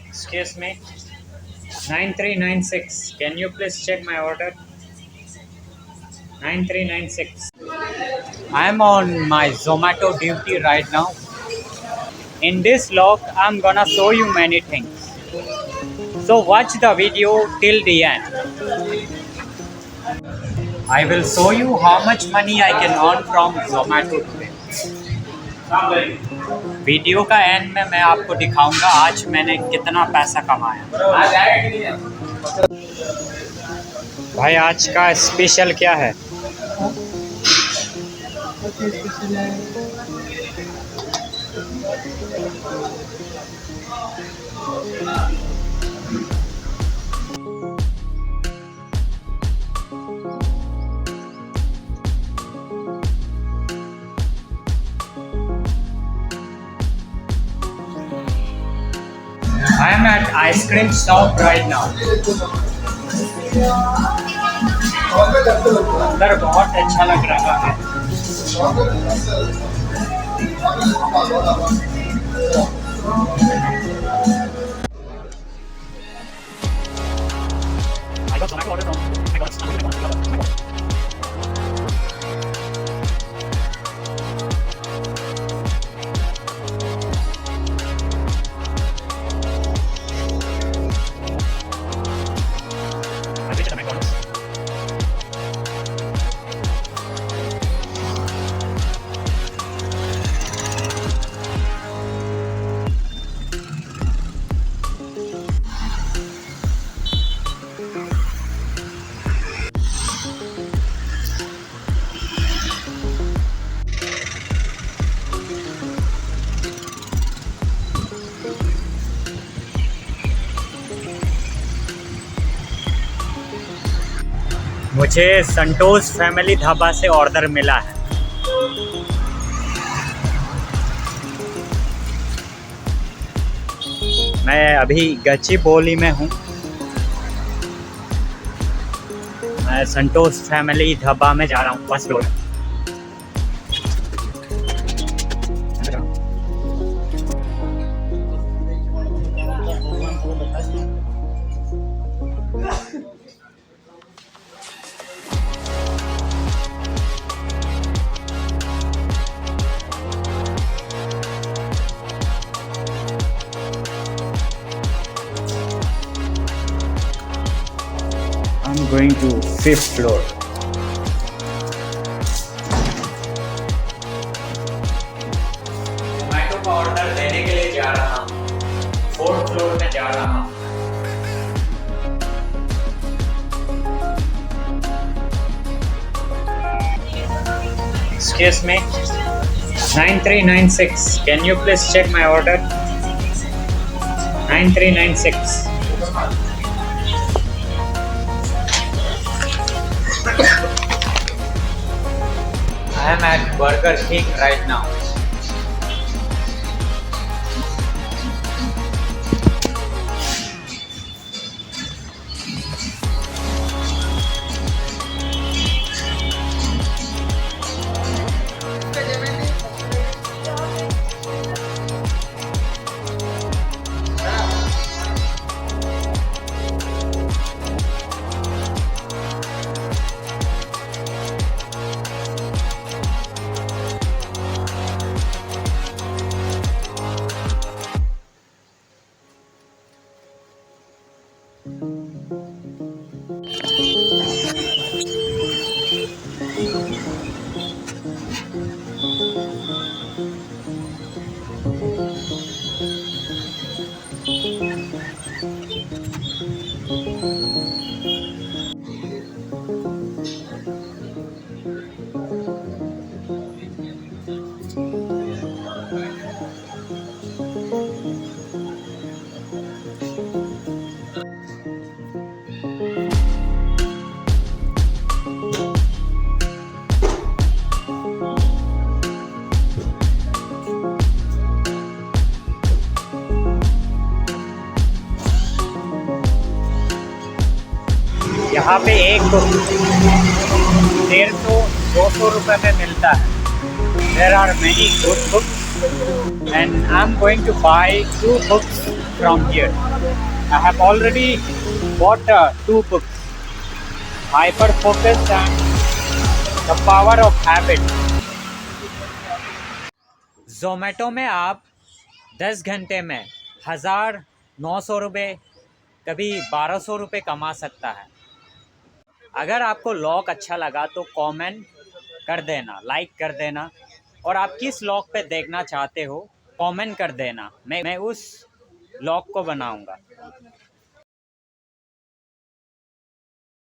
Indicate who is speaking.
Speaker 1: Excuse me, 9396. Can you please check my order? 9396. I am on my Zomato duty right now. In this log, I'm gonna show you many things. So watch the video till the end. I will show you how much money I can earn from Zomato today. Video का and में मैं आपको दिखाऊंगा आज मैंने कितना पैसा कमाया। भाई आज का स्पेशल क्या है? I am at ice cream shop right now. अंदर बहुत अच्छा लग रहा है। I got Zomato order from. I got. मुझे संतोष फैमिली ढाबा से ऑर्डर मिला है। मैं अभी गचिबौली में हूँ। मैं संतोष फैमिली ढाबा में जा रहा हूँ first floor. I'm going to 5th floor. Zomato का ऑर्डर देने के लिए जा रहा हूँ। 4th फ्लोर में जा रहा हूँ। Excuse me, 9396. Can you please check my order? 9396. I am at Burger King right now. यहाँ पे एक 150 ₹200 में मिलता है. There are many good books and I'm going to buy 2 books from here. I have already bought 2 books, Hyper Focus and The Power of Habit. Zomato में आप 10 घंटे में 1,900 रुपये, कभी 1,200 रुपये कमा सकता है. अगर आपको लॉक अच्छा लगा तो कमेंट कर देना, लाइक कर देना, और आप किस लॉक पे देखना चाहते हो कमेंट कर देना. मैं उस लॉक को बनाऊंगा.